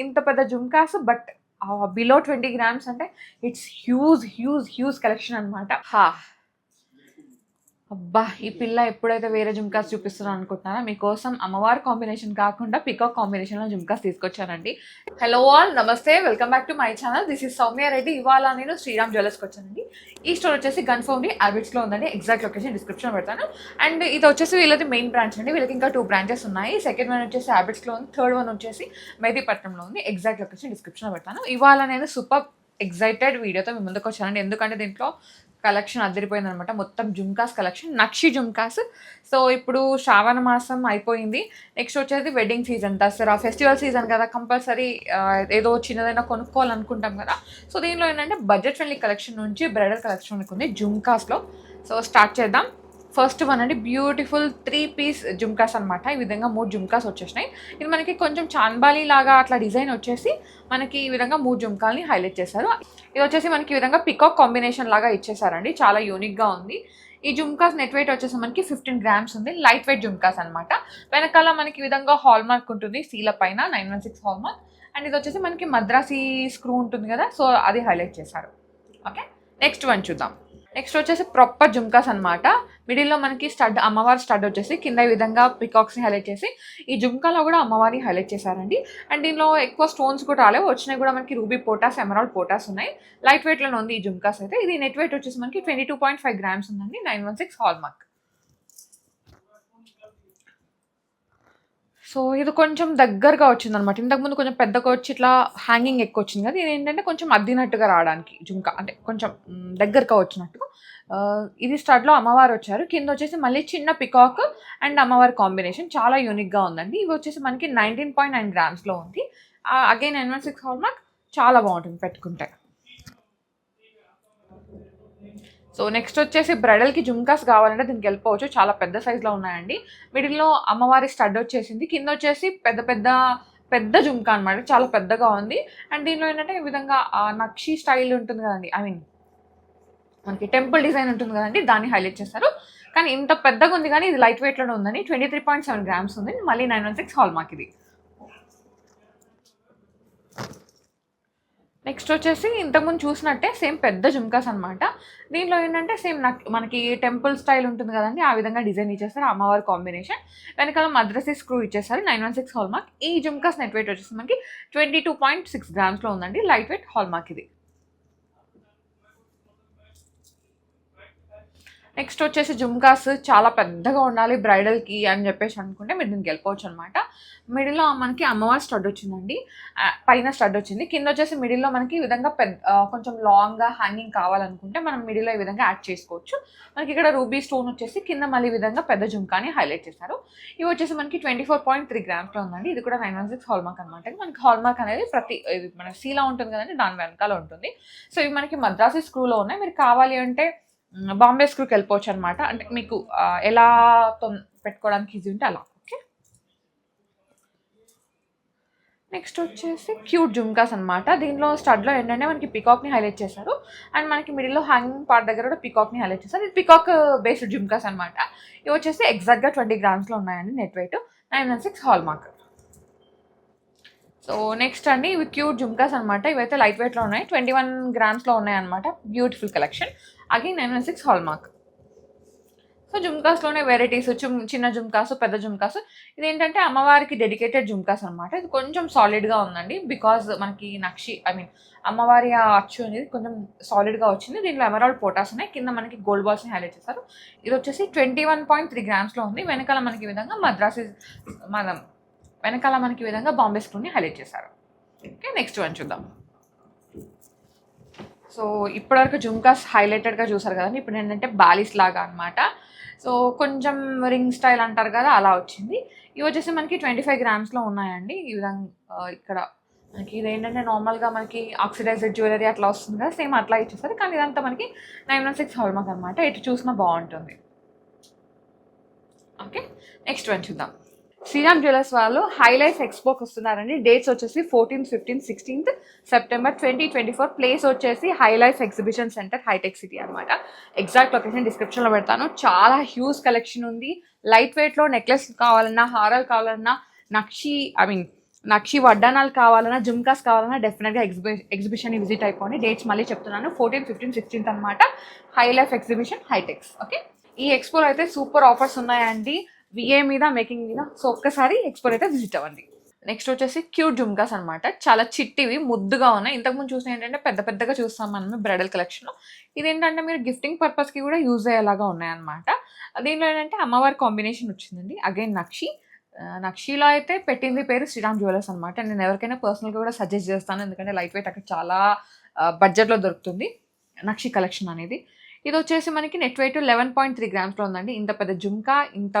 ఇంత పెద్ద jhumkas but below 20 grams అంటే ఇట్స్ హ్యూజ్ కలెక్షన్ అనమాట. అబ్బా! ఈ పిల్ల ఎప్పుడైతే వేరే జుమ్కాస్ చూపిస్తున్నాను అనుకుంటున్నారో మీకోసం అమ్మవారి కాంబినేషన్ కాకుండా పికాక్ కాంబినేషన్లో జుమ్కాస్ తీసుకొచ్చానండి. హలో ఆల్, నమస్తే, welcome back to my channel. This is Soumya Reddy. ఇవాళ నేను శ్రీరామ్ జ్యువెలర్స్కి వచ్చానండి. ఈ స్టోర్ వచ్చేసి గన్ఫౌండి ఆర్బిట్స్లో ఉందండి. ఎగ్జాక్ట్ లొకేషన్ డిస్క్రిప్షన్ పెడతాను. అండ్ ఇది వచ్చేసి వీళ్ళది మెయిన్ బ్రాంచ్ అండి. వీళ్ళకి ఇంకా 2 branches ఉన్నాయి. సెకండ్ వన్ వచ్చేసి ఆర్బిట్స్లో ఉంది, థర్డ్ వన్ వచ్చేసి మెహదీపట్నంలో ఉంది. ఎగ్జాక్ట్ లొకేషన్ డిస్క్రిప్షన్లో పెడతాను. ఇవాళ నేను సూపర్ ఎక్సైటెడ్ వీడియోతో మీ ముందుకు వచ్చానండి. ఎందుకంటే దీంట్లో కలెక్షన్ అదిరిపోయింది అనమాట. మొత్తం జుమ్కాస్ కలెక్షన్, నక్షి జుమ్కాస్. సో ఇప్పుడు శ్రావణ మాసం అయిపోయింది. నెక్స్ట్ వచ్చేది wedding season, Dasara festival season కదా, కంపల్సరీ ఏదో చిన్నదైనా కొనుక్కోవాలనుకుంటాం కదా. సో దీనిలో ఏంటంటే బడ్జెట్ ఫ్రెండ్లీ కలెక్షన్ నుంచి బ్రైడల్ కలెక్షన్ ఉంది జుమ్కాస్లో. సో స్టార్ట్ చేద్దాం. ఫస్ట్ వన్ అండి, బ్యూటిఫుల్ 3-piece జుమ్కాస్ అనమాట. ఈ విధంగా 3 జుమ్కాస్ వచ్చేసినాయి. ఇది మనకి కొంచెం చాన్బాలి లాగా అట్లా డిజైన్ వచ్చేసి మనకి ఈ విధంగా 3 జుమ్కాల్ని హైలైట్ చేశారు. ఇది వచ్చేసి మనకి ఈ విధంగా పికాక్ కాంబినేషన్ లాగా ఇచ్చేసారండి. చాలా యూనిక్గా ఉంది. ఈ జుమ్కాస్ నెట్ వెయిట్ వచ్చేసి మనకి 15 grams ఉంది. లైట్ వెయిట్ జుమ్కాస్ అనమాట. వెనకాల మనకి ఈ విధంగా హాల్ మార్క్ ఉంటుంది సీల పైన, 916 హాల్ మార్క్. అండ్ ఇది వచ్చేసి మనకి మద్రాసీ స్క్రూ ఉంటుంది కదా, సో అది హైలైట్ చేశారు. ఓకే, నెక్స్ట్ వన్ చూద్దాం. నెక్స్ట్ వచ్చేసి ప్రాపర్ జుమ్కాస్ అనమాట. మిడిల్లో మనకి స్టడ్, అమ్మవారి స్టడ్ వచ్చేసి కింద ఈ విధంగా పికాక్స్ని హైలైట్ చేసి ఈ జుమ్కాలో కూడా అమ్మవారిని హైలైట్ చేశారండి. అండ్ దీనిలో ఎక్కువ స్టోన్స్ కూడా రాలేవు, వచ్చినాయి కూడా మనకి రూబీ పోటాస్, ఎమరాల్డ్ పోటాస్ ఉన్నాయి. లైట్ వెయిట్లోనే ఉంది ఈ జుమ్కాస్ అయితే. ఇది నెట్ వెయిట్ వచ్చేసి మనకి 22.5 grams ఉందండి, 916 హాల్ మార్క్. సో ఇది కొంచెం దగ్గరగా వచ్చిందనమాట. ఇంతకుముందు కొంచెం పెద్దగా వచ్చి ఇట్లా హ్యాంగింగ్ ఎక్కువ వచ్చింది కదా, ఇది ఏంటంటే కొంచెం అద్దినట్టుగా రావడానికి జుంకా, అంటే కొంచెం దగ్గరగా వచ్చినట్టు. ఇది స్టడ్లో అమ్మవారు వచ్చారు. కింద వచ్చేసి మళ్ళీ చిన్న పికాక్ అండ్ అమ్మవారి కాంబినేషన్ చాలా యూనిక్గా ఉందండి. ఇవి వచ్చేసి మనకి 19.9 grams ఉంది. Again 916 hall mark. చాలా బాగుంటుంది పెట్టుకుంటే. సో నెక్స్ట్ వచ్చేసి బ్రైడల్కి జుమ్కాస్ కావాలంటే దీనికి వెళ్ళిపోవచ్చు. చాలా పెద్ద సైజులో ఉన్నాయండి. మిడిల్లో అమ్మవారి స్టడ్ వచ్చేసింది. కింద వచ్చేసి పెద్ద జుమ్కా అనమాట, చాలా పెద్దగా ఉంది. అండ్ దీనిలో ఏంటంటే ఈ విధంగా నక్షి స్టైల్ ఉంటుంది కదండి, ఐ మీన్ మనకి టెంపుల్ డిజైన్ ఉంటుంది కదండి, దాన్ని హైలైట్ చేస్తారు. కానీ ఇంత పెద్దగా ఉంది, కానీ ఇది లైట్ వెయిట్లోనే ఉందండి. 23.7 grams ఉంది. మళ్ళీ 916 హాల్ మార్క్ ఇది. నెక్స్ట్ వచ్చేసి ఇంతకుముందు చూసినట్టే సేమ్ పెద్ద జుమ్కాస్ అనమాట. దీనిలో ఏంటంటే సేమ్ మనకి టెంపుల్ స్టైల్ ఉంటుంది కదండి, ఆ విధంగా డిజైన్ ఇచ్చేస్తారు. అమ్మవారి కాంబినేషన్, వెనకాల మద్రసీ స్క్రూ ఇచ్చేస్తారు. 916 హాల్ మార్క్. ఈ జుమ్కాస్ నెట్ వెయిట్ వచ్చేసి మనకి 22.6 grams ఉందండి. లైట్ వెయిట్ హాల్ మార్క్ ఇది. నెక్స్ట్ వచ్చేసి జుమ్కాస్ చాలా పెద్దగా ఉండాలి బ్రైడల్కి అని చెప్పేసి అనుకుంటే మీరు దీనికి వెళ్ళిపోవచ్చు అనమాట. మిడిల్లో మనకి అమ్మవారి స్టడ్ వచ్చిందండి, పైన స్టడ్ వచ్చింది. కింద వచ్చేసి మిడిల్లో మనకి ఈ విధంగా కొంచెం లాంగ్గా హ్యాంగింగ్ కావాలనుకుంటే మనం మిడిల్లో ఈ విధంగా యాడ్ చేసుకోవచ్చు. మనకి ఇక్కడ రూబీ స్టోన్ వచ్చేసి కింద మళ్ళీ ఈ విధంగా పెద్ద జుమ్కాని హైలైట్ చేశారు. ఇవి వచ్చేసి మనకి 24.3 grams ఉందండి. ఇది కూడా 916 హాల్ మార్క్ అనమాట. మనకి హాల్ మార్క్ అనేది మన సీలా ఉంటుంది కదండి, దాని వెనకాల ఉంటుంది. సో ఇవి మనకి మద్రాసీ స్క్రూలో ఉన్నాయి. మీరు కావాలి అంటే బాంబే స్క్రూకి వెళ్ళిపోవచ్చు అనమాట. అంటే మీకు ఎలా పెట్టుకోవడానికి ఈజీ ఉంటే అలా. ఓకే, నెక్స్ట్ వచ్చేసి క్యూట్ జుమ్కాస్ అనమాట. దీనిలో స్టడ్లో ఏంటంటే మనకి పికాక్ని హైలైట్ చేశారు. అండ్ మనకి మిడిల్లో హ్యాంగింగ్ పార్ట్ దగ్గర కూడా పికాక్ని హైలైట్ చేశారు. ఇది పికాక్ బేస్డ్ జుమ్కాస్ అనమాట. ఇవి వచ్చేసి ఎగ్జాక్ట్గా 20 grams ఉన్నాయండి. Net weight 916 hallmark. So next అండి, ఇవి క్యూట్ జుమ్కాస్ అనమాట. ఇవైతే లైట్ వెయిట్లో ఉన్నాయి, 21 grams ఉన్నాయి అనమాట. Beautiful collection. Again 916 hallmark. So జుమ్కాస్లోనే వెరైటీస్, చిన్న జుమ్కాస్, పెద్ద జుమ్కాస్. ఇదేంటంటే అమ్మవారికి డెడికేటెడ్ జుమ్కాస్ అనమాట. ఇది కొంచెం సాలిడ్గా ఉందండి, బికాజ్ మనకి నక్షి, ఐ మీన్ అమ్మవారి అచ్చు అనేది కొంచెం సాలిడ్గా వచ్చింది. దీంట్లో ఎమరాల్డ్ పోటాస్ ఉన్నాయి. కింద మనకి గోల్డ్ బాల్స్ని హైలైట్ చేస్తారు. ఇది వచ్చేసి 21.3 grams ఉంది. వెనకాల మనకి ఈ విధంగా వెనకాల మనకి ఈ విధంగా బాంబే స్క్రూని హైలైట్ చేశారు. ఓకే, నెక్స్ట్ వన్ చూద్దాం. సో ఇప్పటివరకు జుమ్కాస్ హైలైటెడ్గా చూసారు కదండి. ఇప్పుడు ఏంటంటే బాలీస్ లాగా అనమాట. సో కొంచెం రింగ్ స్టైల్ అంటారు కదా, అలా వచ్చింది. ఇవి వచ్చేసి మనకి 25 grams ఉన్నాయండి. ఈ విధంగా ఇక్కడ మనకి ఇది ఏంటంటే నార్మల్గా మనకి ఆక్సిడైజ్డ్ జ్యువెలరీ అట్లా వస్తుంది కదా, సేమ్ అట్లా ఇచ్చేస్తారు. కానీ ఇదంతా మనకి 916 హాల్ మార్క్ అనమాట. ఎటు చూసినా బాగుంటుంది. ఓకే, నెక్స్ట్ వన్ చూద్దాం. శ్రీరామ్ జ్యువెలర్స్ వాళ్ళు హైలైట్స్ ఎక్స్పోకి వస్తున్నారండి. డేట్స్ వచ్చేసి 14th, 15th, 16th September 2024. Place వచ్చేసి హైలైట్స్ ఎగ్జిబిషన్ సెంటర్, హైటెక్ సిటీ అనమాట. ఎగ్జాక్ట్ లొకేషన్ డిస్క్రిప్షన్లో పెడతాను. చాలా హ్యూజ్ కలెక్షన్ ఉంది. లైట్ వెయిట్లో నెక్లెస్ కావాలన్నా, హారాలు కావాలన్నా, నక్షి, ఐ మీన్ నక్షి వడ్డానాలు కావాలన్నా జుమ్కాస్ కావాలన్నా డెఫినెట్గా ఎగ్జిబిషన్ని విజిట్ అయిపోయి. డేట్స్ మళ్ళీ చెప్తున్నాను, 14, 15, 16 అనమాట. High life exhibition, HITEX. Okay, ఈ ఎక్స్పోలో అయితే సూపర్ ఆఫర్స్ ఉన్నాయండి, విఏ మీద, మేకింగ్ మీద. సో ఒక్కసారి ఎక్స్పో అయితే విజిట్ అవ్వండి. నెక్స్ట్ వచ్చేసి క్యూట్ జుమ్కాస్ అనమాట. చాలా చిట్టివి, ముద్దుగా ఉన్నాయి. ఇంతకుముందు చూసిన ఏంటంటే పెద్ద పెద్దగా చూస్తాం మనం బ్రైడల్ కలెక్షన్లో. ఇదేంటంటే మీరు గిఫ్టింగ్ పర్పస్కి కూడా యూజ్ అయ్యేలాగా ఉన్నాయన్నమాట. దీనిలో ఏంటంటే అమ్మవారి కాంబినేషన్ వచ్చిందండి. అగైన్ నక్షిలో అయితే పెట్టింది పేరు శ్రీరామ్ జ్యువెలర్స్ అనమాట. నేను ఎవరికైనా పర్సనల్గా కూడా సజెస్ట్ చేస్తాను, ఎందుకంటే లైట్ వెయిట్ అక్కడ చాలా బడ్జెట్లో దొరుకుతుంది నక్షి కలెక్షన్ అనేది. ఇది వచ్చేసి మనకి నెట్ వెయిట్ 11.3 గ్రామ్స్లో ఉందండి. ఇంత పెద్ద జుమ్కా, ఇంత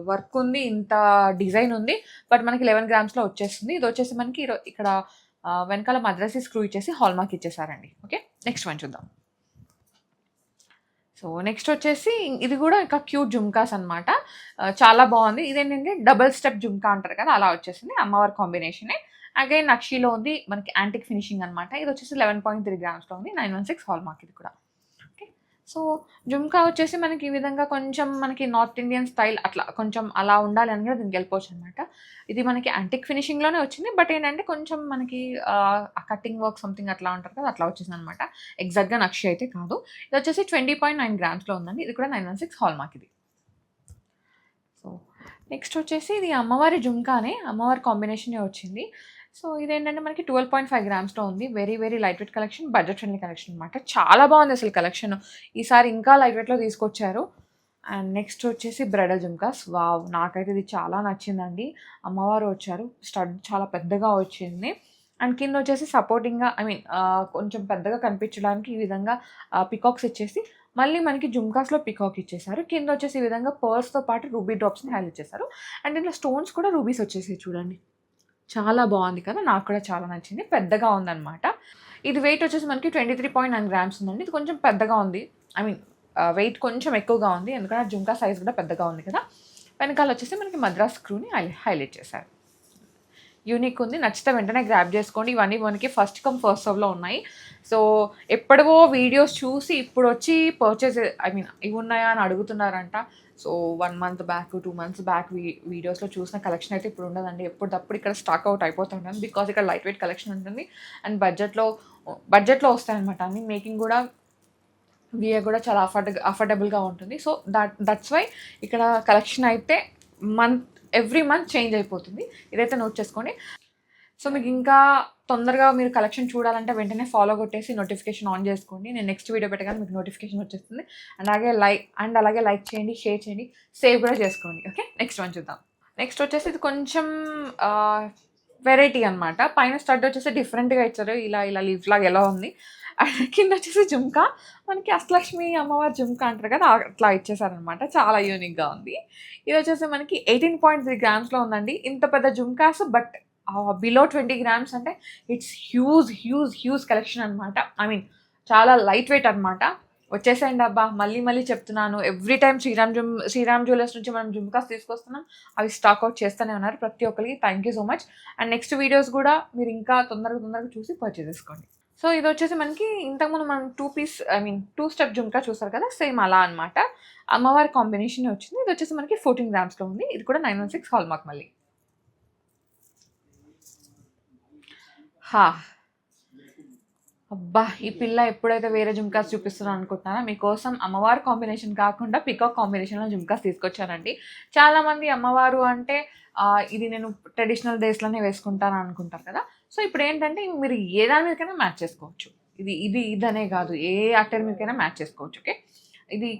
వర్క్ ఉంది, ఇంత డిజైన్ ఉంది, బట్ మనకి 11 గ్రామ్స్లో వచ్చేస్తుంది. ఇది వచ్చేసి మనకి ఇక్కడ వెనకాల మద్రాసి స్క్రూ ఇచ్చేసి హాల్ మార్క్ ఇచ్చేసారండి. ఓకే, నెక్స్ట్ వన్ చూద్దాం. సో నెక్స్ట్ వచ్చేసి ఇది కూడా ఇంకా క్యూట్ జుమ్కాస్ అనమాట. చాలా బాగుంది. ఇదేంటంటే డబుల్ స్టెప్ జుమ్కా అంటారు కదా, అలా వచ్చేసింది. అమ్మవారి కాంబినేషనే. అగైన్ నక్షిలో ఉంది, మనకి యాంటిక్ ఫినిషింగ్ అనమాట. ఇది వచ్చేసి 11.3 గ్రామ్స్లో ఉంది, 916 హాల్ మార్క్ ఇది కూడా. ఓకే, సో జుమ్కా వచ్చేసి మనకి ఈ విధంగా కొంచెం మనకి నార్త్ ఇండియన్ స్టైల్ అట్లా కొంచెం అలా ఉండాలి అని కూడా దీనికి వెళ్ళిపోవచ్చు అనమాట. ఇది మనకి యాంటిక్ ఫినిషింగ్లోనే వచ్చింది, బట్ ఏంటంటే కొంచెం మనకి కటింగ్ వర్క్ సంథింగ్ అట్లా ఉంటారు కదా, అట్లా వచ్చేసింది అనమాట. ఎగ్జాక్ట్గా నక్షి అయితే కాదు. ఇది వచ్చేసి 20.9 గ్రామ్స్లో ఉందండి. ఇది కూడా 916 హాల్ మార్క్ ఇది. సో నెక్స్ట్ వచ్చేసి ఇది అమ్మవారి జుమ్కానే, అమ్మవారి కాంబినేషనే వచ్చింది. సో ఇదేంటంటే మనకి 12.5 గ్రామ్స్లో ఉంది. Very very light weight collection, budget friendly collection అనమాట. చాలా బాగుంది అసలు కలెక్షన్. ఈసారి ఇంకా లైట్ వెయిట్లో తీసుకొచ్చారు. అండ్ నెక్స్ట్ వచ్చేసి బ్రైడల్ జుమ్కాస్. వావ్, నాకైతే ఇది చాలా నచ్చిందండి. అమ్మవారు వచ్చారు, స్టడ్ చాలా పెద్దగా వచ్చింది. అండ్ కింద వచ్చేసి సపోర్టింగ్గా, కొంచెం పెద్దగా కనిపించడానికి ఈ విధంగా పికాక్స్ ఇచ్చేసి, మళ్ళీ మనకి జుమ్కాస్లో పికాక్ ఇచ్చేసారు. కింద వచ్చేసి ఈ విధంగా పర్ల్స్తో పాటు రూబీ డ్రాప్స్ని హైలైట్ చేశారు. అండ్ దీంట్లో స్టోన్స్ కూడా రూబీస్ వచ్చేసి చూడండి, చాలా బాగుంది కదా, నాకు కూడా చాలా నచ్చింది. పెద్దగా ఉందన్నమాట. ఇది వెయిట్ వచ్చేసి మనకి 23.9 గ్రామ్స్ ఉందండి. ఇది కొంచెం పెద్దగా ఉంది, వెయిట్ కొంచెం ఎక్కువగా ఉంది, ఎందుకంటే జుమ్కా సైజ్ కూడా పెద్దగా ఉంది కదా. వెనకాల వచ్చేసి మనకి మద్రాస్ స్క్రూని హైలైట్ చేశారు. యూనిక్ ఉంది, నచ్చితే వెంటనే గ్రాప్ చేసుకోండి. ఇవన్నీ మనకి ఫస్ట్ కమ్ ఫస్ట్ సర్వ్లో ఉన్నాయి. సో ఎప్పుడవో వీడియోస్ చూసి ఇప్పుడు వచ్చి పర్చేజ్ ఇవి ఉన్నాయా అని అడుగుతున్నారంట. So 1 month back, 2 months back వీడియోస్లో చూసిన కలెక్షన్ అయితే ఇప్పుడు ఉండదండి. ఎప్పటికప్పుడు ఇక్కడ స్టాక్ అవుట్ అయిపోతుంటుంది, బికాజ్ ఇక్కడ లైట్ వెయిట్ కలెక్షన్ ఉంటుంది అండ్ బడ్జెట్లో వస్తాయన్నమాట. అన్ని మేకింగ్ కూడా, విఏ కూడా చాలా అఫోర్డబుల్గా ఉంటుంది. సో దట్స్ వై ఇక్కడ కలెక్షన్ అయితే ఎవ్రీ మంత్ చేంజ్ అయిపోతుంది. ఇదైతే నోట్ చేసుకోండి. సో మీకు ఇంకా తొందరగా మీరు కలెక్షన్ చూడాలంటే వెంటనే ఫాలో కొట్టేసి నోటిఫికేషన్ ఆన్ చేసుకోండి. నేను నెక్స్ట్ వీడియో పెట్టగానే మీకు నోటిఫికేషన్ వచ్చేస్తుంది. అలాగే లైక్ చేయండి, షేర్ చేయండి, సేవ్ కూడా చేసుకోండి. ఓకే, నెక్స్ట్ వన్ చూద్దాం. నెక్స్ట్ వచ్చేసి ఇది కొంచెం వెరైటీ అనమాట. పైన స్టడ్ వచ్చేసి డిఫరెంట్గా ఇచ్చారు, ఇలా లీఫ్ లాగా ఎలా ఉంది. కింద వచ్చేసి జుమ్కా, మనకి అష్టలక్ష్మి అమ్మవారి జుమ్కా అంటారు కదా, అట్లా ఇచ్చేసారనమాట. చాలా యూనిక్గా ఉంది. ఇది వచ్చేసి మనకి 18.3 గ్రామ్స్లో ఉందండి. ఇంత పెద్ద జుమ్కాస్, బట్ బిలో 20 గ్రామ్స్ అంటే ఇట్స్ హ్యూజ్ కలెక్షన్ అనమాట. చాలా లైట్ వెయిట్ అనమాట. వచ్చేసేయండి అబ్బా, మళ్ళీ చెప్తున్నాను, ఎవ్రీ టైమ్ శ్రీరామ్ జ్యువెలర్స్ నుంచి మనం జుమ్కాస్ తీసుకొస్తున్నాం. అవి స్టాక్అవుట్ చేస్తూనే ఉన్నారు. ప్రతి ఒక్కరికి thank you so much. And next videos కూడా మీరు ఇంకా తొందరగా చూసి పర్చేస్ చేసుకోండి. సో ఇది వచ్చేసి మనకి ఇంతకుముందు మనం 2 స్టెప్ జుమ్కా చూసారు కదా, సేమ్ అలా అనమాట. అమ్మవారి కాంబినేషన్ వచ్చింది. ఇది వచ్చేసి మనకి 14 గ్రామ్స్లో ఉంది. ఇది కూడా 916 హాల్ మార్క్. మళ్ళీ అబ్బా, ఈ పిల్ల ఎప్పుడైతే వేరే జుమ్కాస్ చూపిస్తున్నాను అనుకుంటున్నారా, మీకోసం అమ్మవారి కాంబినేషన్ కాకుండా పికాక్ కాంబినేషన్లో జుమ్కాస్ తీసుకొచ్చానండి. చాలామంది అమ్మవారు అంటే ఇది నేను ట్రెడిషనల్ డేస్లోనే వేసుకుంటాను అనుకుంటారు కదా. సో ఇప్పుడు ఏంటంటే మీరు ఏ దాని మీదకైనా మ్యాచ్ చేసుకోవచ్చు. ఇదనే కాదు, ఏ అట్టర్ మీదకైనా మ్యాచ్ చేసుకోవచ్చు. ఓకే, ఇది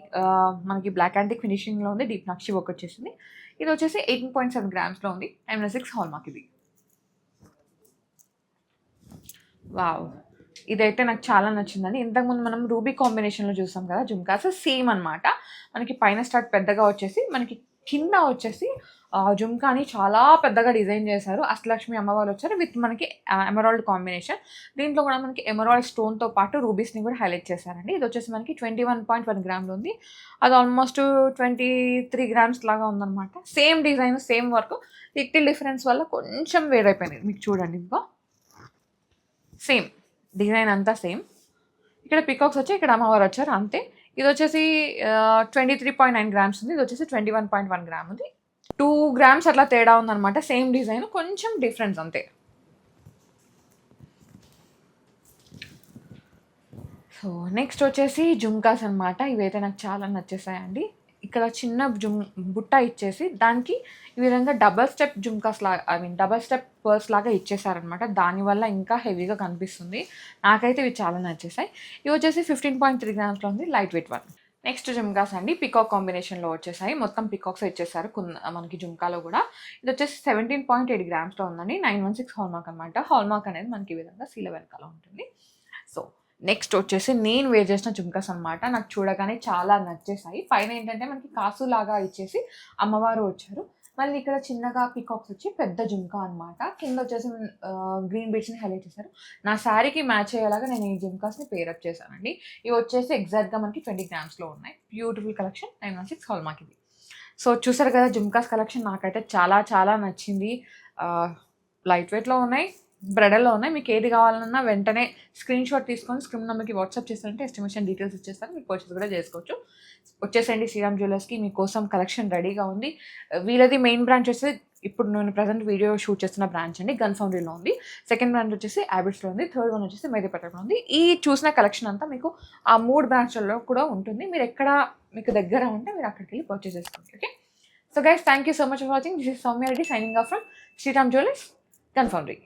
మనకి బ్లాక్ యాంటిక్ ఫినిషింగ్లో ఉంది, డీప్ నక్షి వర్క్ వచ్చేసింది. ఇది వచ్చేసి 18.7 గ్రామ్స్లో ఉంది, 916 హాల్ మార్క్ ఇది. వావ్, ఇదైతే నాకు చాలా నచ్చిందండి. ఇంతకుముందు మనం రూబీ కాంబినేషన్లో చూసాం కదా జుమ్కాస్, సేమ్ అనమాట. మనకి పైన స్టార్ట్ పెద్దగా వచ్చేసి, మనకి కింద వచ్చేసి జుమ్కాని చాలా పెద్దగా డిజైన్ చేశారు. అష్టలక్ష్మి అమ్మవారు వచ్చారు విత్ మనకి ఎమరాల్డ్ కాంబినేషన్. దీంట్లో కూడా మనకి ఎమరాల్డ్ స్టోన్తో పాటు రూబీస్ని కూడా హైలైట్ చేశారండి. ఇది వచ్చేసి మనకి 21.1 గ్రామ్లో ఉంది. అది ఆల్మోస్ట్ 23 గ్రామ్స్ లాగా ఉందన్నమాట. Same design, same work. Little difference వల్ల కొంచెం వేరైపోయింది. మీకు చూడండి, ఇంకా సేమ్ డిజైన్ అంతా సేమ్. ఇక్కడ పికాక్స్ వచ్చి, ఇక్కడ అమ్మవారు వచ్చారు అంతే. ఇది వచ్చేసి 23.9 గ్రామ్స్ ఉంది. ఇది వచ్చేసి 21.1 గ్రామ్ ఉంది. 2 గ్రామ్స్ అట్లా తేడా ఉందన్నమాట. సేమ్ డిజైన్ కొంచెం డిఫరెన్స్ అంతే. సో నెక్స్ట్ వచ్చేసి జుమ్కాస్ అనమాట. ఇవైతే నాకు చాలా నచ్చేసాయండి. ఇక్కడ చిన్న బుట్ట ఇచ్చేసి దానికి ఈ విధంగా డబల్ స్టెప్ జుమ్కాస్ లాగా, I mean double step purse లాగా ఇచ్చేసారనమాట. దానివల్ల ఇంకా హెవీగా కనిపిస్తుంది. నాకైతే ఇవి చాలా నచ్చేసాయి. ఇవి వచ్చేసి 15.3 గ్రామ్స్లో ఉంది, light weight one. Next jhumkas అండి, పికాక్ కాంబినేషన్లో వచ్చేసాయి. మొత్తం పికాక్స్ ఇచ్చేసారు మనకి జుమ్కాలో కూడా. ఇది వచ్చేసి 17.8 గ్రామ్స్లో ఉందండి. 916 హాల్మార్క్ అనమాట. హాల్మార్క్ అనేది మనకి ఈ విధంగా సీల వెనకాల ఉంటుంది. సో నెక్స్ట్ వచ్చేసి నేను వేర్ చేసిన జుమ్కాస్ అనమాట. నాకు చూడగానే చాలా నచ్చేసాయి. పైన ఏంటంటే మనకి కాసు లాగా ఇచ్చేసి అమ్మవారు వచ్చారు. మళ్ళీ ఇక్కడ చిన్నగా పికాక్స్ వచ్చి పెద్ద జుమ్కా అనమాట. కింద వచ్చేసి గ్రీన్ బీడ్స్ని హైలైట్ చేశారు. నా శారీకి మ్యాచ్ అయ్యేలాగా నేను ఈ జుమ్కాస్ని పేరప్ చేశానండి. ఇవి వచ్చేసి ఎగ్జాక్ట్గా మనకి 20 గ్రామ్స్లో ఉన్నాయి. బ్యూటిఫుల్ కలెక్షన్, 916 హాల్మార్క్ ఇది. సో చూసారు కదా జుమ్కాస్ కలెక్షన్, నాకైతే చాలా చాలా నచ్చింది. లైట్ వెయిట్లో ఉన్నాయి, బ్రైడల్లో ఉన్నాయి. మీకు ఏది కావాలన్నా వెంటనే స్క్రీన్ షాట్ తీసుకొని స్క్రీన్ నెంబర్కి వాట్సాప్ చేస్తారంటే ఎస్టిమేషన్ డీటెయిల్స్ ఇచ్చేస్తారు, మీరు పర్చేస్ కూడా చేసుకోవచ్చు. వచ్చేసండి శ్రీరామ్ జ్యువెలర్స్కి, మీకోసం కలెక్షన్ రెడీగా ఉంది. వీళ్ళది మెయిన్ బ్రాంచ్ వచ్చేసి ఇప్పుడు నేను ప్రజెంట్ వీడియో షూట్ చేస్తున్న బ్రాంచ్ అండి, గన్ ఫౌండరీలో ఉంది. సెకండ్ బ్రాంచ్ వచ్చేసి హ్యాబిట్స్లో ఉంది. థర్డ్ వన్ వచ్చేసి మెహదీపట్నంలో ఉంది. ఈ చూసిన కలెక్షన్ అంతా మీకు ఆ 3 బ్రాంచ్లలో కూడా ఉంటుంది. మీరు ఎక్కడ మీకు దగ్గర ఉంటే మీరు అక్కడికి వెళ్ళి పర్చేస్ చేసుకోండి. Okay, so guys, thank you so much for watching. This is Soumya Reddy signing off from Sriram jewellers, gun foundry.